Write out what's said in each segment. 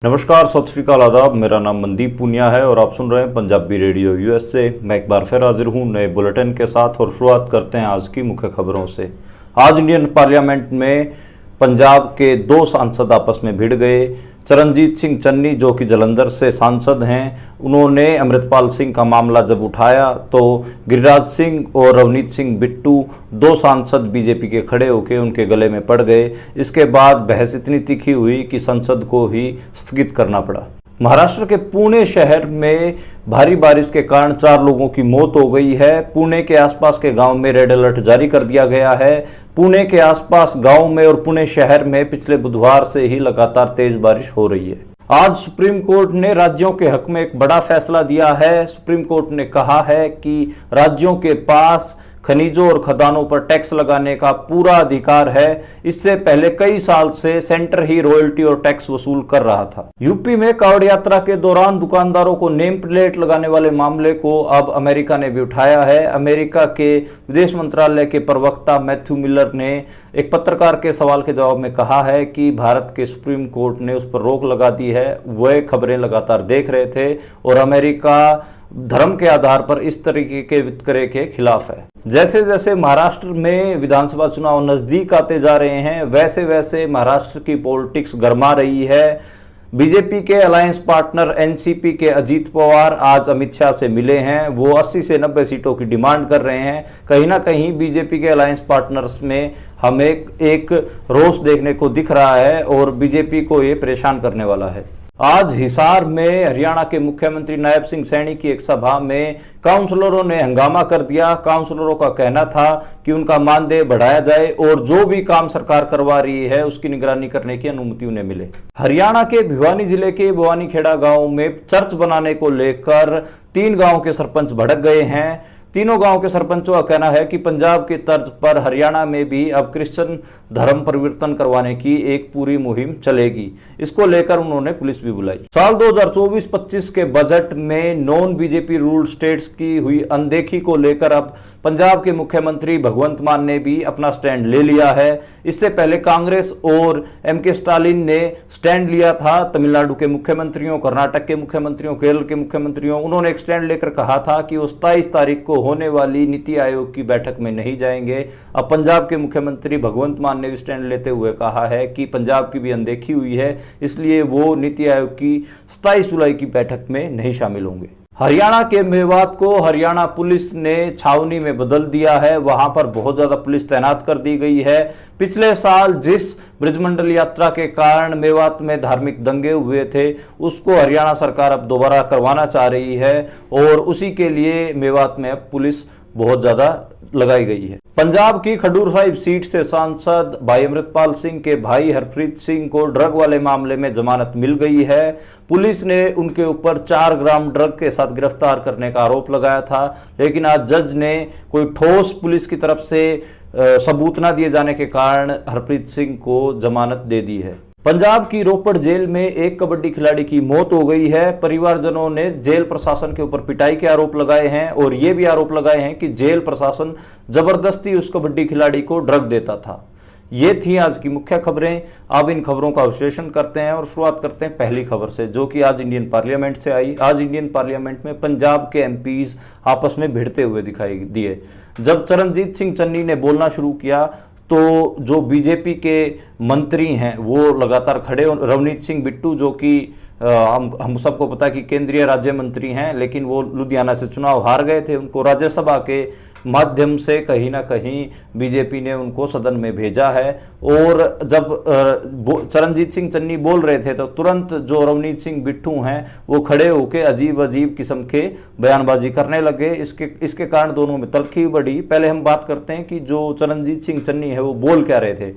नमस्कार, सत श्रीकाल, आदाब। मेरा नाम मनदीप पुनिया है और आप सुन रहे हैं पंजाबी रेडियो यूएस से। मैं एक बार फिर हाजिर हूं नए बुलेटिन के साथ और शुरुआत करते हैं आज की मुख्य खबरों से। आज इंडियन पार्लियामेंट में पंजाब के दो सांसद आपस में भिड़ गए। चरणजीत सिंह चन्नी, जो कि जालंधर से सांसद हैं, उन्होंने अमृतपाल सिंह का मामला जब उठाया तो गिरिराज सिंह और रवनीत सिंह बिट्टू, दो सांसद बीजेपी के, खड़े होकर उनके गले में पड़ गए। इसके बाद बहस इतनी तीखी हुई कि संसद को ही स्थगित करना पड़ा। महाराष्ट्र के पुणे शहर में भारी बारिश के कारण 4 लोगों की मौत हो गई है। पुणे के आसपास के गांव में रेड अलर्ट जारी कर दिया गया है। पुणे के आसपास गांव में और पुणे शहर में पिछले बुधवार से ही लगातार तेज बारिश हो रही है। आज सुप्रीम कोर्ट ने राज्यों के हक में एक बड़ा फैसला दिया है। सुप्रीम कोर्ट ने कहा है कि राज्यों के पास खनिजों और खदानों पर टैक्स लगाने का पूरा अधिकार है। इससे पहले कई साल से सेंटर ही रॉयल्टी और टैक्स वसूल कर रहा था। यूपी में कांवड़ यात्रा के दौरान दुकानदारों को नेम प्लेट लगाने वाले मामले को अब अमेरिका ने भी उठाया है। अमेरिका के विदेश मंत्रालय के प्रवक्ता मैथ्यू मिलर ने एक पत्रकार के सवाल के जवाब में कहा है कि भारत के सुप्रीम कोर्ट ने उस पर रोक लगा दी है। वह खबरें लगातार देख रहे थे और अमेरिका धर्म के आधार पर इस तरीके के वितकरे के खिलाफ है। जैसे जैसे महाराष्ट्र में विधानसभा चुनाव नजदीक आते जा रहे हैं, वैसे वैसे महाराष्ट्र की पॉलिटिक्स गर्मा रही है। बीजेपी के अलायंस पार्टनर एनसीपी के अजीत पवार आज अमित शाह से मिले हैं। वो 80 से 90 सीटों की डिमांड कर रहे हैं। कहीं ना कहीं बीजेपी के अलायंस पार्टनर्स में हमें एक रोष देखने को दिख रहा है और बीजेपी को ये परेशान करने वाला है। आज हिसार में हरियाणा के मुख्यमंत्री नायब सिंह सैनी की एक सभा में काउंसलरों ने हंगामा कर दिया। काउंसलरों का कहना था कि उनका मानदेय बढ़ाया जाए और जो भी काम सरकार करवा रही है उसकी निगरानी करने की अनुमति उन्हें मिले। हरियाणा के भिवानी जिले के भवानीखेड़ा गांव में चर्च बनाने को लेकर 3 गांव के सरपंच भड़क गए हैं। तीनों गांव के सरपंचों का कहना है कि पंजाब की तर्ज पर हरियाणा में भी अब क्रिश्चियन धर्म परिवर्तन करवाने की एक पूरी मुहिम चलेगी। इसको लेकर उन्होंने पुलिस भी बुलाई। साल 2024-25 के बजट में नॉन बीजेपी रूल्ड स्टेट्स की हुई अनदेखी को लेकर अब पंजाब के मुख्यमंत्री भगवंत मान ने भी अपना स्टैंड ले लिया है। इससे पहले कांग्रेस और एमके स्टालिन ने स्टैंड लिया था। तमिलनाडु के मुख्यमंत्रियों, कर्नाटक के मुख्यमंत्रियों, केरल के मुख्यमंत्रियों, उन्होंने एक स्टैंड लेकर कहा था कि वो 27 तारीख को होने वाली नीति आयोग की बैठक में नहीं जाएंगे। अब पंजाब के मुख्यमंत्री भगवंत मान ने भी स्टैंड लेते हुए कहा है कि पंजाब की भी अनदेखी हुई है, इसलिए वो नीति आयोग की 27 जुलाई की बैठक में नहीं शामिल होंगे। हरियाणा के मेवात को हरियाणा पुलिस ने छावनी में बदल दिया है। वहां पर बहुत ज्यादा पुलिस तैनात कर दी गई है। पिछले साल जिस ब्रजमंडल यात्रा के कारण मेवात में धार्मिक दंगे हुए थे, उसको हरियाणा सरकार अब दोबारा करवाना चाह रही है और उसी के लिए मेवात में अब पुलिस बहुत ज्यादा लगाई गई है। पंजाब की खडूर साहिब सीट से सांसद भाई अमृतपाल सिंह के भाई हरप्रीत सिंह को ड्रग वाले मामले में जमानत मिल गई है। पुलिस ने उनके ऊपर 4 ग्राम ड्रग के साथ गिरफ्तार करने का आरोप लगाया था, लेकिन आज जज ने कोई ठोस पुलिस की तरफ से सबूत न दिए जाने के कारण हरप्रीत सिंह को जमानत दे दी है। पंजाब की रोपड़ जेल में एक कबड्डी खिलाड़ी की मौत हो गई है। परिवारजनों ने जेल प्रशासन के ऊपर पिटाई के आरोप लगाए हैं और ये भी आरोप लगाए हैं कि जेल प्रशासन जबरदस्ती उस कबड्डी खिलाड़ी को ड्रग देता था। ये थी आज की मुख्य खबरें। अब इन खबरों का विश्लेषण करते हैं और शुरुआत करते हैं पहली खबर से, जो कि आज इंडियन पार्लियामेंट से आई। आज इंडियन पार्लियामेंट में पंजाब के एमपीज आपस में भिड़ते हुए दिखाई दिए। जब चरणजीत सिंह चन्नी ने बोलना शुरू किया तो जो बीजेपी के मंत्री हैं वो लगातार खड़े। रवनीत सिंह बिट्टू, जो कि हम सबको पता है कि केंद्रीय राज्य मंत्री हैं, लेकिन वो लुधियाना से चुनाव हार गए थे। उनको राज्यसभा के माध्यम से कहीं ना कहीं बीजेपी ने उनको सदन में भेजा है। और जब चरणजीत सिंह चन्नी बोल रहे थे तो तुरंत जो रवनीत सिंह बिट्टू हैं वो खड़े होकर अजीब अजीब किस्म के बयानबाजी करने लगे। इसके कारण दोनों में तल्खी बढ़ी। पहले हम बात करते हैं कि जो चरणजीत सिंह चन्नी है वो बोल क्या रहे थे।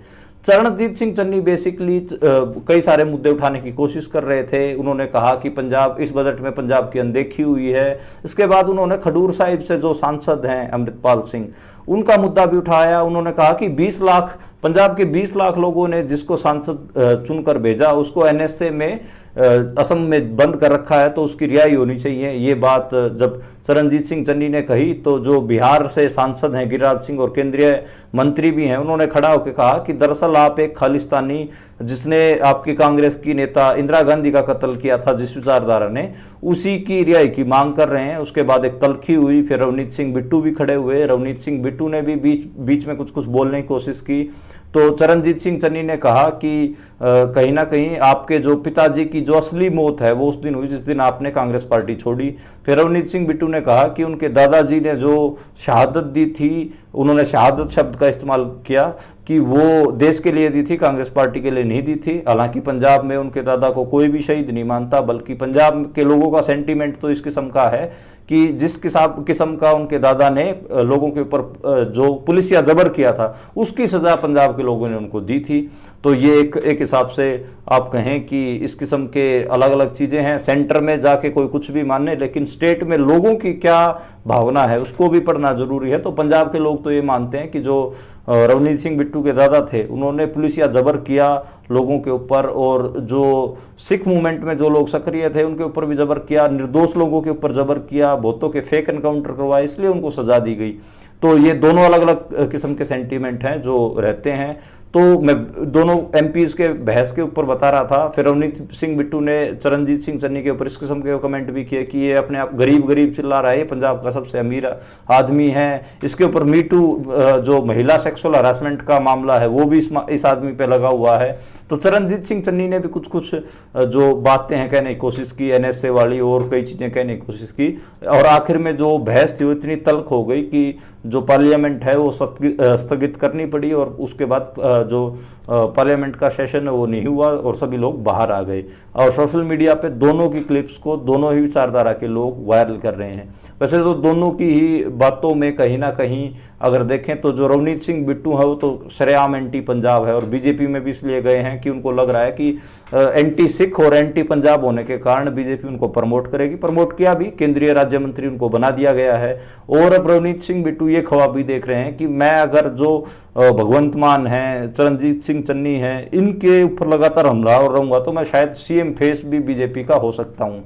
चरणजीत सिंह चन्नी बेसिकली कई सारे मुद्दे उठाने की कोशिश कर रहे थे। उन्होंने कहा कि पंजाब, इस बजट में पंजाब की अनदेखी हुई है। इसके बाद उन्होंने खडूर साहिब से जो सांसद हैं अमृतपाल सिंह, उनका मुद्दा भी उठाया। उन्होंने कहा कि 20 लाख पंजाब के 20 लाख लोगों ने जिसको सांसद चुनकर भेजा उसको एनएसए में असम में बंद कर रखा है तो उसकी रिहाई होनी चाहिए। ये बात जब चरणजीत सिंह चन्नी ने कही तो जो बिहार से सांसद हैं गिरिराज सिंह और केंद्रीय मंत्री भी हैं, उन्होंने खड़ा होकर कहा कि दरअसल आप एक खालिस्तानी, जिसने आपकी कांग्रेस की नेता इंदिरा गांधी का कत्ल किया था जिस विचारधारा ने, उसी की रिहाई की मांग कर रहे हैं। उसके बाद एक तल्खी हुई, फिर रवनीत सिंह बिट्टू भी खड़े हुए। रवनीत सिंह बिट्टू ने भी बीच में कुछ बोलने की कोशिश की। तो चरणजीत सिंह चन्नी ने कहा कि कहीं ना कहीं आपके जो पिताजी की जो असली मौत है वो उस दिन हुई जिस दिन आपने कांग्रेस पार्टी छोड़ी। फिर रवनीत सिंह बिट्टू ने कहा कि उनके दादाजी ने जो शहादत दी थी, उन्होंने शहादत शब्द का इस्तेमाल किया, कि वो देश के लिए दी थी, कांग्रेस पार्टी के लिए नहीं दी थी। हालांकि पंजाब में उनके दादा को कोई भी शहीद नहीं मानता, बल्कि पंजाब के लोगों का सेंटीमेंट तो इस किस्म का है कि जिस किस्म का उनके दादा ने लोगों के ऊपर जो पुलिसिया जबर किया था उसकी सजा पंजाब के लोगों ने उनको दी थी। तो ये एक हिसाब से आप कहें कि इस किस्म के अलग अलग चीज़ें हैं। सेंटर में जाके कोई कुछ भी माने, लेकिन स्टेट में लोगों की क्या भावना है उसको भी पढ़ना जरूरी है। तो पंजाब के लोग तो ये मानते हैं कि जो रवनीत सिंह बिट्टू के दादा थे उन्होंने पुलिसिया जबर किया लोगों के ऊपर, और जो सिख मूवमेंट में जो लोग सक्रिय थे उनके ऊपर भी जबर किया, निर्दोष लोगों के ऊपर जबर किया, बहुतों के फेक एनकाउंटर करवाए, इसलिए उनको सजा दी गई। तो ये दोनों अलग अलग किस्म के सेंटीमेंट हैं जो रहते हैं। तो मैं दोनों एमपीज के बहस के ऊपर बता रहा था। फिर रवनीत सिंह बिट्टू ने चरणजीत सिंह चन्नी के ऊपर इस किस्म के कमेंट भी किए कि ये अपने आप गरीब गरीब चिल्ला रहा है, ये पंजाब का सबसे अमीर आदमी है। इसके ऊपर मीटू जो महिला सेक्सुअल हरासमेंट का मामला है वो भी इस आदमी पे लगा हुआ है। तो चरणजीत सिंह चन्नी ने भी कुछ जो बातें हैं कहने की कोशिश की, एनएसए वाली और कई चीज़ें कहने की कोशिश की, और आखिर में जो बहस थी वो इतनी तल्ख हो गई कि जो पार्लियामेंट है वो स्थगित करनी पड़ी, और उसके बाद जो पार्लियामेंट का सेशन है वो नहीं हुआ और सभी लोग बाहर आ गए। और सोशल मीडिया पे दोनों की क्लिप्स को दोनों ही विचारधारा के लोग वायरल कर रहे हैं। वैसे तो दोनों की ही बातों में कहीं ना कहीं अगर देखें तो जो रवनीत सिंह बिट्टू है वो तो सरेआम एंटी पंजाब है, और बीजेपी में भी इसलिए गए हैं कि उनको लग रहा है कि एंटी सिख और एंटी पंजाब होने के कारण बीजेपी उनको प्रमोट करेगी। प्रमोट किया भी, केंद्रीय राज्य मंत्री उनको बना दिया गया है। और अब रवनीत सिंह बिट्टू ये ख्वाब भी देख रहे हैं कि मैं अगर जो भगवंत मान है, चरणजीत सिंह चन्नी है, इनके ऊपर लगातार हमला और रहूंगा तो मैं शायद सीएम फेस भी बीजेपी का हो सकता हूं।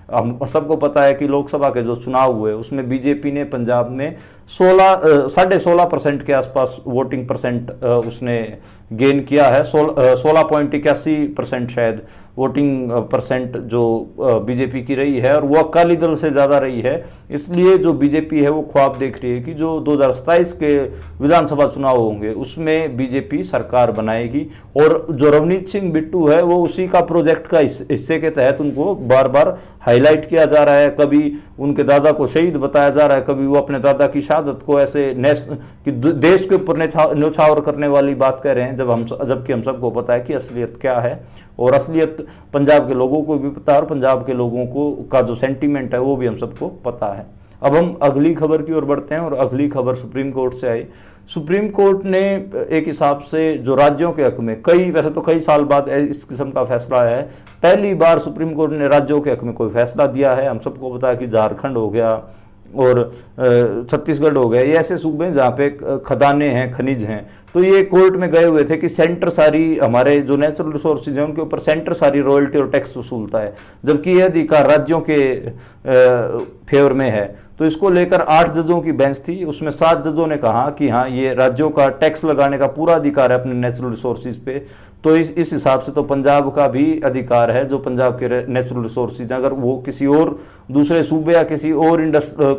हम सबको पता है कि लोकसभा के जो चुनाव हुए उसमें बीजेपी ने पंजाब में 16.5% के आसपास वोटिंग परसेंट उसने गेन किया है। 16.81% शायद वोटिंग परसेंट जो बीजेपी की रही है, और वो अकाली दल से ज़्यादा रही है। इसलिए जो बीजेपी है वो ख्वाब देख रही है कि जो 2027 के विधानसभा चुनाव होंगे उसमें बीजेपी सरकार बनाएगी। और जो रवनीत सिंह बिट्टू है वो उसी का प्रोजेक्ट का हिस्से के तहत उनको बार बार हाईलाइट किया जा रहा है। कभी उनके दादा को शहीद बताया जा रहा है, कभी वो अपने दादा की शहादत को ऐसे कि देश के ऊपर न्यौछावर करने वाली बात कह रहे हैं, जबकि हम सबको पता है कि असलियत क्या है। और असलियत पंजाब के लोगों को भी पता है, और पंजाब के लोगों को का जो सेंटीमेंट है वो भी हम सबको पता है। अब हम अगली खबर की ओर बढ़ते हैं, और अगली खबर सुप्रीम कोर्ट से आई। सुप्रीम कोर्ट ने एक हिसाब से जो राज्यों के हक में वैसे तो कई साल बाद इस किस्म का फैसला है, पहली बार सुप्रीम कोर्ट ने राज्यों के हक में कोई फैसला दिया है। हम सबको पता है कि झारखंड हो गया और छत्तीसगढ़ हो गया, ये ऐसे सूबे हैं जहाँ पे खदानें हैं, खनिज हैं। तो ये कोर्ट में गए हुए थे कि सेंटर सारी हमारे जो नेचुरल रिसोर्सेज हैं उनके ऊपर सेंटर सारी रॉयल्टी और टैक्स वसूलता है, जबकि यह अधिकार राज्यों के फेवर में है। तो इसको लेकर 8 जजों की बेंच थी, उसमें 7 जजों ने कहा कि हाँ ये राज्यों का टैक्स लगाने का पूरा अधिकार है अपने नेचुरल रिसोर्सेज पे। तो इस हिसाब से तो पंजाब का भी अधिकार है, जो पंजाब के नेचुरल रिसोर्सेज, अगर वो किसी और दूसरे सूबे या किसी और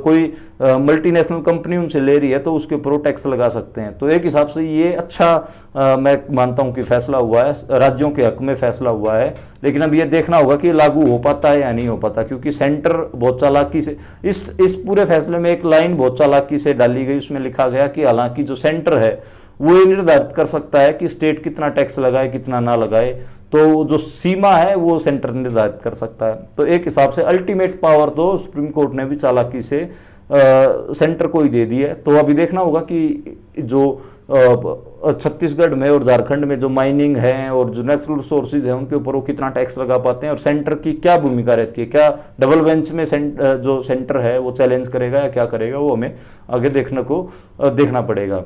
कोई मल्टीनेशनल कंपनी उनसे ले रही है तो उसके ऊपर टैक्स लगा सकते हैं। तो एक हिसाब से ये अच्छा मैं मानता हूँ कि फैसला हुआ है, राज्यों के हक में फैसला हुआ है। लेकिन अब ये देखना होगा कि लागू हो पाता है या नहीं हो पाता, क्योंकि सेंटर बहुत चालाकी से इस पूरे फैसले में एक लाइन बहुत चालाकी से डाली गई। उसमें लिखा गया कि हालांकि जो सेंटर है वो ये निर्धारित कर सकता है कि स्टेट कितना टैक्स लगाए कितना ना लगाए, तो जो सीमा है वो सेंटर निर्धारित कर सकता है। तो एक हिसाब से अल्टीमेट पावर तो सुप्रीम कोर्ट ने भी चालाकी से सेंटर को ही दे दी है। तो अभी देखना होगा कि जो छत्तीसगढ़ में और झारखंड में जो माइनिंग है और जो नेचुरल रिसोर्सेज है उनके ऊपर वो कितना टैक्स लगा पाते हैं, और सेंटर की क्या भूमिका रहती है, क्या डबल बेंच में जो सेंटर है वो चैलेंज करेगा या क्या करेगा, वो हमें आगे देखना पड़ेगा।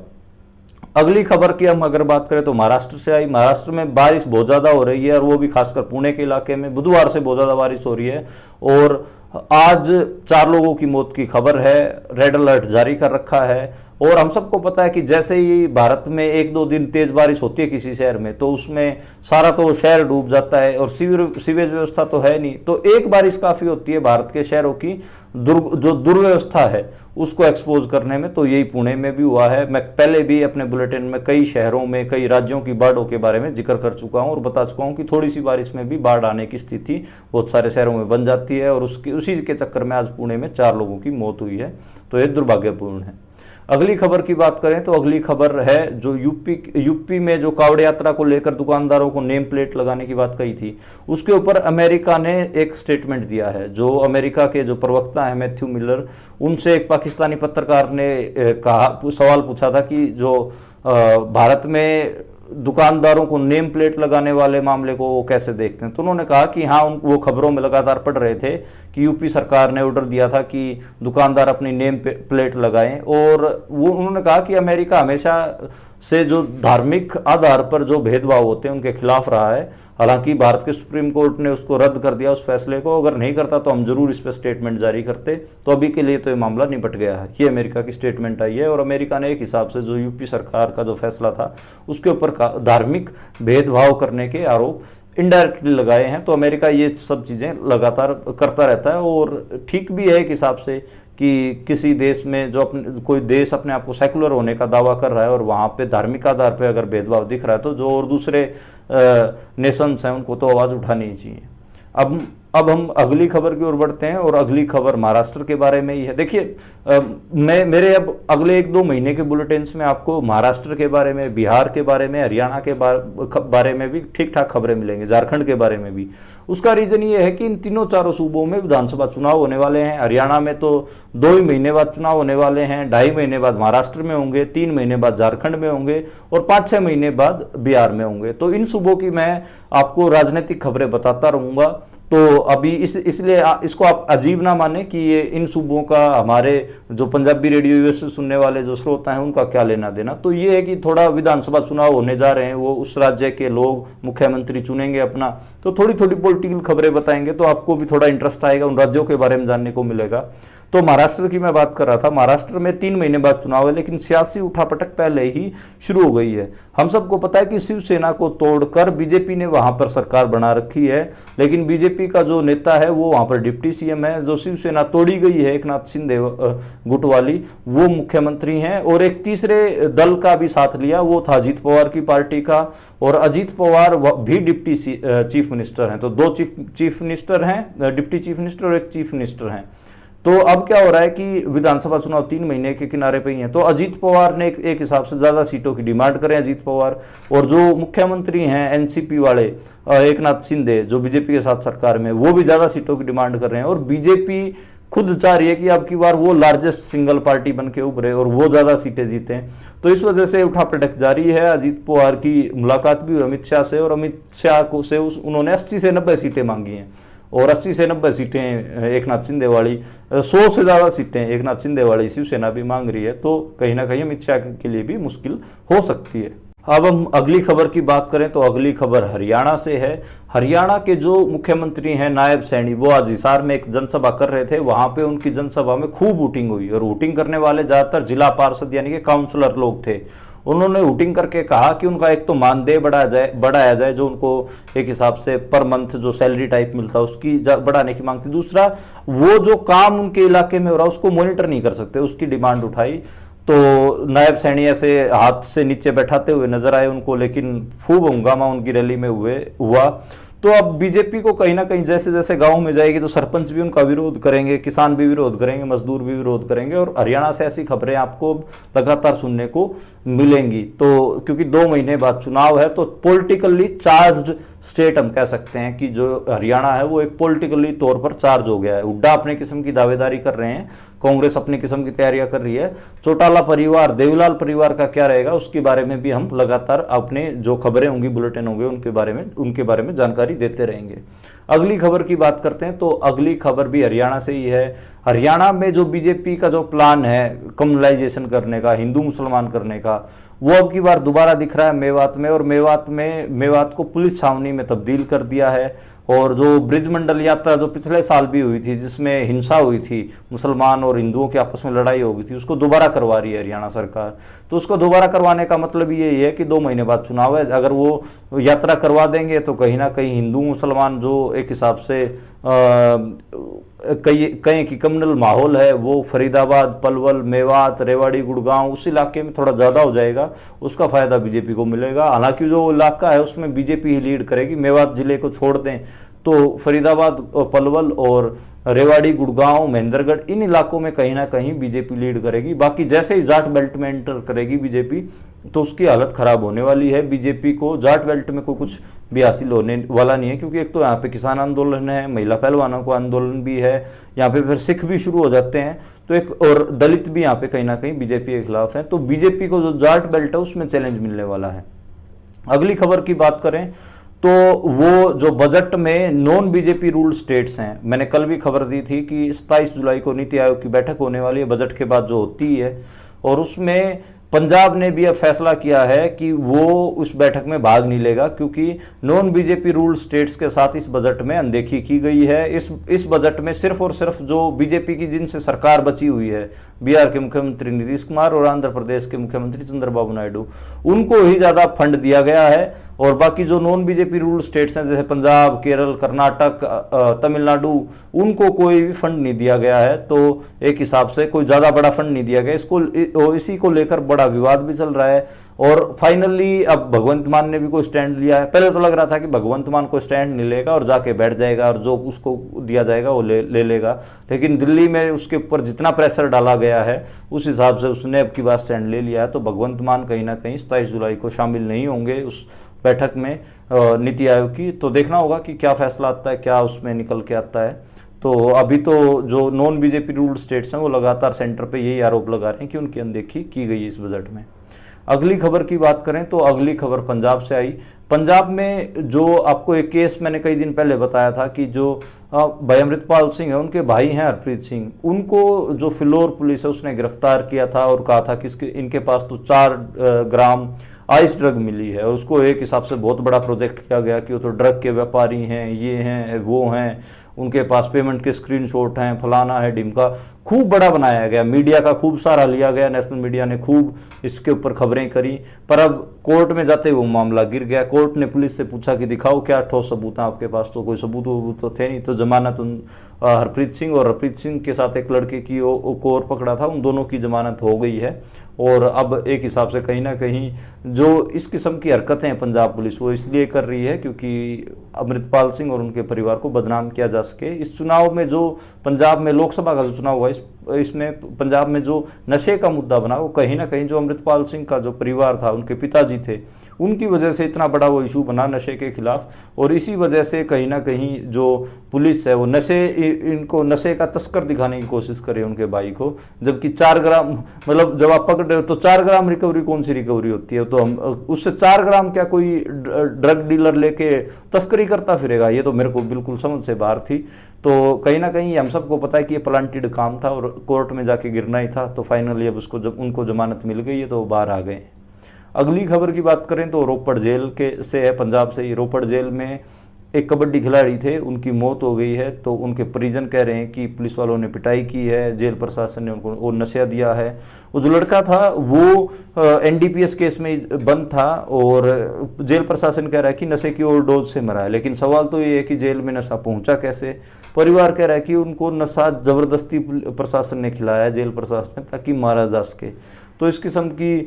अगली खबर की हम अगर बात करें तो महाराष्ट्र से आई। महाराष्ट्र में बारिश बहुत ज़्यादा हो रही है और वो भी खासकर पुणे के इलाके में बुधवार से बहुत ज़्यादा बारिश हो रही है और आज 4 लोगों की मौत की खबर है। रेड अलर्ट जारी कर रखा है और हम सबको पता है कि जैसे ही भारत में 1-2 दिन तेज बारिश होती है किसी शहर में तो उसमें सारा तो शहर डूब जाता है और सीवेज व्यवस्था तो है नहीं, तो एक बारिश काफ़ी होती है भारत के शहरों की जो दुर्व्यवस्था है उसको एक्सपोज करने में। तो यही पुणे में भी हुआ है। मैं पहले भी अपने बुलेटिन में कई शहरों में कई राज्यों की बाढ़ों के बारे में जिक्र कर चुका हूं और बता चुका हूं कि थोड़ी सी बारिश में भी बाढ़ आने की स्थिति बहुत सारे शहरों में बन जाती है और उसी के चक्कर में आज पुणे में 4 लोगों की मौत हुई है। तो ये दुर्भाग्यपूर्ण है। अगली खबर की बात करें तो अगली खबर है जो यूपी में जो कावड़ यात्रा को लेकर दुकानदारों को नेम प्लेट लगाने की बात कही थी, उसके ऊपर अमेरिका ने एक स्टेटमेंट दिया है। जो अमेरिका के जो प्रवक्ता है मैथ्यू मिलर, उनसे एक पाकिस्तानी पत्रकार ने सवाल पूछा था कि जो भारत में दुकानदारों को नेम प्लेट लगाने वाले मामले को वो कैसे देखते हैं। तो उन्होंने कहा कि हाँ, वो खबरों में लगातार पढ़ रहे थे कि यूपी सरकार ने ऑर्डर दिया था कि दुकानदार अपनी नेम प्लेट लगाएं और वो उन्होंने कहा कि अमेरिका हमेशा से जो धार्मिक आधार पर जो भेदभाव होते हैं उनके खिलाफ रहा है। हालांकि भारत के सुप्रीम कोर्ट ने उसको रद्द कर दिया उस फैसले को, अगर नहीं करता तो हम जरूर इस पर स्टेटमेंट जारी करते। तो अभी के लिए तो ये मामला निपट गया है। ये अमेरिका की स्टेटमेंट आई है और अमेरिका ने एक हिसाब से जो यूपी सरकार का जो फैसला था उसके ऊपर धार्मिक भेदभाव करने के आरोप इनडायरेक्टली लगाए हैं। तो अमेरिका ये सब चीज़ें लगातार करता रहता है और ठीक भी है एक हिसाब से कि किसी देश में जो कोई देश अपने आप को सेकुलर होने का दावा कर रहा है और वहाँ पे धार्मिक आधार पे अगर भेदभाव दिख रहा है तो जो और दूसरे नेशंस हैं उनको तो आवाज़ उठानी ही चाहिए। अब हम अगली खबर की ओर बढ़ते हैं और अगली खबर महाराष्ट्र के बारे में ही है। देखिए, मेरे अब अगले 1-2 महीने के बुलेटिन्स में आपको महाराष्ट्र के बारे में, बिहार के बारे में, हरियाणा के बारे में भी ठीक ठाक खबरें मिलेंगी, झारखंड के बारे में भी। उसका रीजन ये है कि इन तीनों चारों सूबों में विधानसभा चुनाव होने वाले हैं। हरियाणा में तो 2 ही महीने बाद चुनाव होने वाले हैं, 2.5 महीने बाद महाराष्ट्र में होंगे, 3 महीने बाद झारखंड में होंगे और 5-6 महीने बाद बिहार में होंगे। तो इन सूबों की मैं आपको राजनीतिक खबरें बताता रहूंगा। तो अभी इसलिए इसको आप अजीब ना माने कि ये इन सूबों का हमारे जो पंजाबी रेडियो यूएस सुनने वाले जो श्रोता हैं उनका क्या लेना देना। तो ये है कि थोड़ा विधानसभा चुनाव होने जा रहे हैं, वो उस राज्य के लोग मुख्यमंत्री चुनेंगे अपना, तो थोड़ी थोड़ी पॉलिटिकल खबरें बताएंगे तो आपको भी थोड़ा इंटरेस्ट आएगा, उन राज्यों के बारे में जानने को मिलेगा। तो महाराष्ट्र की मैं बात कर रहा था। महाराष्ट्र में 3 महीने बाद चुनाव है लेकिन सियासी उठापटक पहले ही शुरू हो गई है। हम सबको पता है कि शिवसेना को तोड़कर बीजेपी ने वहां पर सरकार बना रखी है, लेकिन बीजेपी का जो नेता है वो वहां पर डिप्टी सीएम है। जो शिवसेना तोड़ी गई है एकनाथ शिंदे गुट वाली, वो मुख्यमंत्री हैं और एक तीसरे दल का भी साथ लिया, वो था अजीत पवार की पार्टी का, और अजीत पवार भी डिप्टी चीफ मिनिस्टर हैं। तो 2 चीफ मिनिस्टर हैं, डिप्टी चीफ मिनिस्टर और एक चीफ मिनिस्टर हैं। तो अब क्या हो रहा है कि विधानसभा चुनाव 3 महीने के किनारे पे ही हैं, तो अजीत पवार ने एक हिसाब से ज्यादा सीटों की डिमांड करें अजीत पवार, और जो मुख्यमंत्री हैं एनसीपी वाले एकनाथ शिंदे जो बीजेपी के साथ सरकार में, वो भी ज्यादा सीटों की डिमांड कर रहे हैं और बीजेपी खुद चाह रही है कि अब की बार वो लार्जेस्ट सिंगल पार्टी बन के उभरे और वो ज्यादा सीटें जीते। तो इस वजह से उठापटक जारी है। अजीत पवार की मुलाकात भी हुई अमित शाह से और अमित शाह को से उन्होंने 80 से 90 सीटें मांगी हैं और 80 से 90 सीटें एकनाथ शिंदे वाली, 100 से ज़्यादा सीटें एकनाथ शिंदे वाली शिवसेना भी मांग रही है। तो कहीं ना कहीं अमित शाह के लिए भी मुश्किल हो सकती है। अब हम अगली खबर की बात करें तो अगली खबर हरियाणा से है। हरियाणा के जो मुख्यमंत्री हैं नायब सैनी, वो आज हिसार में एक जनसभा कर रहे थे। वहां पे उनकी जनसभा में खूब वोटिंग हुई और वोटिंग करने वाले ज्यादातर जिला पार्षद यानी कि काउंसलर लोग थे। उन्होंने वोटिंग करके कहा कि उनका एक तो मानदेय बढ़ाया जाए, जो उनको एक हिसाब से पर मंथ जो सैलरी टाइप मिलता है उसकी बढ़ाने की मांग थी। दूसरा, वो जो काम उनके इलाके में हो रहा है उसको मॉनिटर नहीं कर सकते, उसकी डिमांड उठाई। तो नायब सैनी ऐसे हाथ से नीचे बैठाते हुए नजर आए उनको, लेकिन खूब हंगामा उनकी रैली में हुआ। तो अब बीजेपी को कहीं ना कहीं जैसे जैसे गांव में जाएगी तो सरपंच भी उनका विरोध करेंगे, किसान भी विरोध करेंगे, मजदूर भी विरोध करेंगे और हरियाणा से ऐसी खबरें आपको लगातार सुनने को मिलेंगी। तो क्योंकि 2 महीने बाद चुनाव है तो पॉलिटिकली चार्ज्ड स्टेट हम कह सकते हैं कि जो हरियाणा है वो एक पॉलिटिकली तौर पर चार्ज हो गया है। हुड्डा अपने किस्म की दावेदारी कर रहे हैं, कांग्रेस अपनी किस्म की तैयारियां कर रही है। चौटाला परिवार, देवीलाल परिवार का क्या रहेगा उसके बारे में भी हम लगातार अपने जो खबरें होंगी, बुलेटिन होंगे, उनके बारे में जानकारी देते रहेंगे। अगली खबर की बात करते हैं तो अगली खबर भी हरियाणा से ही है। हरियाणा में जो बीजेपी का जो प्लान है कम्युनलाइजेशन करने का, हिंदू मुसलमान करने का, वो अब की बार दोबारा दिख रहा है मेवात में, और मेवात को पुलिस छावनी में तब्दील कर दिया है। और जो ब्रिजमंडल यात्रा जो पिछले साल भी हुई थी, जिसमें हिंसा हुई थी, मुसलमान और हिंदुओं की आपस में लड़ाई हो गई थी, उसको दोबारा करवा रही है हरियाणा सरकार। तो उसको दोबारा करवाने का मतलब यही है कि 2 महीने बाद चुनाव है, अगर वो यात्रा करवा देंगे तो कहीं ना कहीं हिंदू मुसलमान जो एक हिसाब से कहीं की कम्युनल माहौल है, वो फरीदाबाद, पलवल, मेवात, रेवाड़ी, गुड़गांव उस इलाके में थोड़ा ज़्यादा हो जाएगा, उसका फायदा बीजेपी को मिलेगा। हालांकि जो इलाका है उसमें बीजेपी ही लीड करेगी। मेवात जिले को छोड़ दें तो फरीदाबाद, पलवल और रेवाड़ी, गुड़गांव, महेंद्रगढ़, इन इलाकों में कहीं ना कहीं बीजेपी लीड करेगी। बाकी जैसे ही जाट बेल्ट में एंटर करेगी बीजेपी तो उसकी हालत खराब होने वाली है। बीजेपी को जाट बेल्ट में कोई कुछ भी हासिल होने वाला नहीं है, क्योंकि एक तो यहाँ पे किसान आंदोलन है, महिला पहलवानों को आंदोलन भी है, यहाँ पे फिर सिख भी शुरू हो जाते हैं, तो एक और दलित भी यहाँ पे कहीं ना कहीं बीजेपी के खिलाफ है। तो बीजेपी को जो जाट बेल्ट है उसमें चैलेंज मिलने वाला है। अगली खबर की बात करें तो वो जो बजट में नॉन बीजेपी रूल्ड स्टेट्स हैं, मैंने कल भी खबर दी थी कि 27 जुलाई को नीति आयोग की बैठक होने वाली है बजट के बाद जो होती है, और उसमें पंजाब ने भी अब फैसला किया है कि वो उस बैठक में भाग नहीं लेगा, क्योंकि नॉन बीजेपी रूल्ड स्टेट्स के साथ इस बजट में अनदेखी की गई है। इस बजट में सिर्फ और सिर्फ जो बीजेपी की जिनसे सरकार बची हुई है, बिहार के मुख्यमंत्री नीतीश कुमार और आंध्र प्रदेश के मुख्यमंत्री चंद्रबाबू नायडू, उनको ही ज्यादा फंड दिया गया है। और बाकी जो नॉन बीजेपी रूल्ड स्टेट्स हैं जैसे पंजाब, केरल, कर्नाटक, तमिलनाडु, उनको कोई भी फंड नहीं दिया गया है। तो एक हिसाब से कोई ज्यादा बड़ा फंड नहीं दिया गया। इसी को लेकर बड़ा विवाद भी चल रहा है। और फाइनली अब भगवंत मान ने भी कोई स्टैंड लिया है। पहले तो लग रहा था कि भगवंत मान को स्टैंड नहीं लेगा और जाके बैठ जाएगा और जो उसको दिया जाएगा वो ले लेगा, लेकिन दिल्ली में उसके ऊपर जितना प्रेशर डाला गया है उस हिसाब से उसने अब की बात स्टैंड ले लिया है। तो भगवंत मान कहीं ना कहीं 27 जुलाई को शामिल नहीं होंगे उस बैठक में नीति आयोग की। तो देखना होगा कि क्या फैसला आता है, क्या उसमें निकल के आता है। तो अभी तो जो नॉन बीजेपी रूल्ड स्टेट्स हैं वो लगातार सेंटर पे यही आरोप लगा रहे हैं कि उनकी अनदेखी की गई इस बजट में। अगली खबर की बात करें तो अगली खबर पंजाब से आई। पंजाब में जो आपको एक केस मैंने कई दिन पहले बताया था कि जो भाई अमृतपाल सिंह है, उनके भाई हैं हरप्रीत सिंह, उनको जो फिलौर पुलिस है उसने गिरफ्तार किया था और कहा था कि इनके पास तो 4 ग्राम आइस ड्रग मिली है। और उसको एक हिसाब से बहुत बड़ा प्रोजेक्ट किया गया कि वो तो ड्रग के व्यापारी हैं, ये हैं, वो हैं, उनके पास पेमेंट के स्क्रीनशॉट हैं, फलाना है, ढिमका, खूब बड़ा बनाया गया। मीडिया का खूब सारा लिया गया, नेशनल मीडिया ने खूब इसके ऊपर खबरें करी। पर अब कोर्ट में जाते वो मामला गिर गया। कोर्ट ने पुलिस से पूछा कि दिखाओ क्या ठोस सबूत है आपके पास, तो कोई सबूत तो थे नहीं। तो जमानत हरप्रीत सिंह और हरप्रीत सिंह के साथ एक लड़के की को और पकड़ा था, उन दोनों की जमानत हो गई है। और अब एक हिसाब से कहीं ना कहीं जो इस किस्म की हरकतें हैं पंजाब पुलिस वो इसलिए कर रही है क्योंकि अमृतपाल सिंह और उनके परिवार को बदनाम किया जा सके। इस चुनाव में जो पंजाब में लोकसभा का जो चुनाव हुआ इसमें पंजाब में जो नशे का मुद्दा बना वो कहीं ना कहीं जो अमृतपाल सिंह का जो परिवार था, उनके पिताजी थे, उनकी वजह से इतना बड़ा वो इशू बना नशे के खिलाफ। और इसी वजह से कहीं ना कहीं जो पुलिस है वो इनको नशे का तस्कर दिखाने की कोशिश करे उनके भाई को। जबकि 4 ग्राम मतलब जब आप पकड़ रहे हो तो 4 ग्राम रिकवरी कौन सी रिकवरी होती है? तो हम उससे 4 ग्राम क्या कोई ड्रग डीलर लेके तस्करी करता फिरेगा? ये तो मेरे को बिल्कुल समझ से बाहर थी। तो कहीं ना कहीं हम सबको पता है कि ये प्लांटेड काम था और कोर्ट में जाके गिरना ही था। तो फाइनली अब उसको जब उनको जमानत मिल गई है तो वो बाहर आ गए। अगली खबर की बात करें तो रोपड़ जेल के से है, पंजाब से ही। रोपड़ जेल में एक कबड्डी खिलाड़ी थे, उनकी मौत हो गई है। तो उनके परिजन कह रहे हैं कि पुलिस वालों ने पिटाई की है, जेल प्रशासन ने उनको वो नशा दिया है। वो जो लड़का था वो एनडीपीएस केस में बंद था और जेल प्रशासन कह रहा है कि नशे की ओवरडोज से मरा है। लेकिन सवाल तो ये है कि जेल में नशा पहुंचा कैसे? परिवार कह रहा है कि उनको नशा जबरदस्ती प्रशासन ने खिलाया, जेल प्रशासन ने, ताकि मारा जा सके। तो इस किस्म की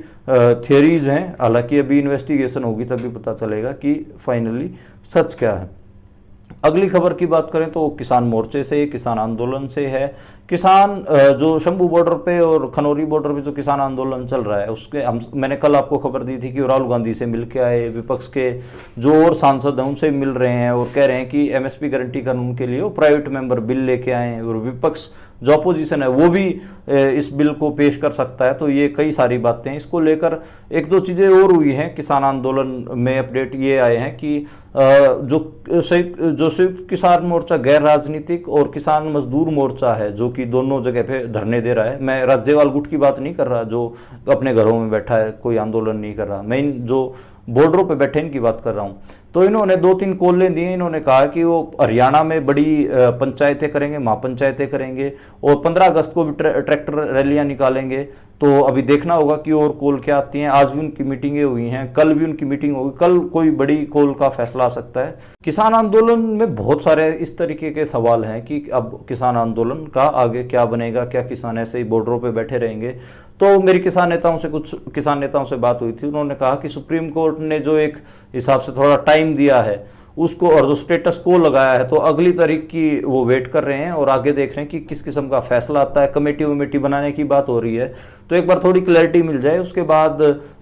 थियरीज हैं। हालांकि अभी इन्वेस्टिगेशन होगी तभी पता चलेगा कि फाइनली सच क्या है। अगली खबर की बात करें तो किसान मोर्चे से, किसान आंदोलन से है। किसान जो शंभू बॉर्डर पे और खनौरी बॉर्डर पे जो किसान आंदोलन चल रहा है उसके मैंने कल आपको खबर दी थी कि राहुल गांधी से मिल के आए, विपक्ष के जो और सांसद हैं उनसे मिल रहे हैं और कह रहे हैं कि एमएसपी गारंटी कानून के लिए वो प्राइवेट मेंबर बिल लेके आए। और विपक्ष जो अपोजिशन है वो भी इस बिल को पेश कर सकता है। तो ये कई सारी बातें हैं। इसको लेकर एक दो चीज़ें और हुई हैं किसान आंदोलन में। अपडेट ये आए हैं कि जो संयुक्त किसान मोर्चा गैर राजनीतिक और किसान मजदूर मोर्चा है, जो कि दोनों जगह पे धरने दे रहा है। मैं राज्यपाल गुट की बात नहीं कर रहा जो अपने घरों में बैठा है, कोई आंदोलन नहीं कर रहा। मैं इन जो बॉर्डरों पे बैठे इनकी बात कर रहा हूँ। तो इन्होंने 2-3 कॉलें दी। इन्होंने कहा कि वो हरियाणा में बड़ी पंचायतें करेंगे, महापंचायतें करेंगे और 15 अगस्त को भी ट्रैक्टर रैलियां निकालेंगे। तो अभी देखना होगा कि और कॉल क्या आती हैं। आज भी उनकी मीटिंगें हुई हैं, कल भी उनकी मीटिंग होगी, कल कोई बड़ी कॉल का फैसला आ सकता है। किसान आंदोलन में बहुत सारे इस तरीके के सवाल हैं कि अब किसान आंदोलन का आगे क्या बनेगा, क्या किसान ऐसे ही बॉर्डरों पे बैठे रहेंगे। तो मेरी कुछ किसान नेताओं से बात हुई थी। उन्होंने कहा कि सुप्रीम कोर्ट ने जो एक हिसाब से थोड़ा टाइम दिया है उसको, और जो स्टेटस को लगाया है, तो अगली तारीख की वो वेट कर रहे हैं और आगे देख रहे हैं कि किस किस्म का फैसला आता है। कमेटी बनाने की बात हो रही है, तो एक बार थोड़ी क्लैरिटी मिल जाए उसके बाद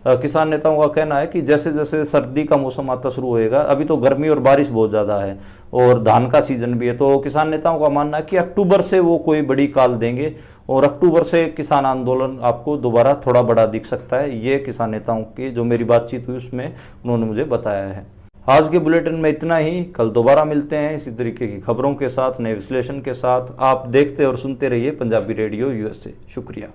किसान नेताओं का कहना है कि जैसे जैसे सर्दी का मौसम आता शुरू होएगा, अभी तो गर्मी और बारिश बहुत ज़्यादा है और धान का सीजन भी है, तो किसान नेताओं का मानना है कि अक्टूबर से वो कोई बड़ी कॉल देंगे और अक्टूबर से किसान आंदोलन आपको दोबारा थोड़ा बड़ा दिख सकता है। ये किसान नेताओं की जो मेरी बातचीत हुई उसमें उन्होंने मुझे बताया है। आज के बुलेटिन में इतना ही। कल दोबारा मिलते हैं इसी तरीके की खबरों के साथ, नए विश्लेषण के साथ। आप देखते और सुनते रहिए पंजाबी रेडियो यूएसए। शुक्रिया।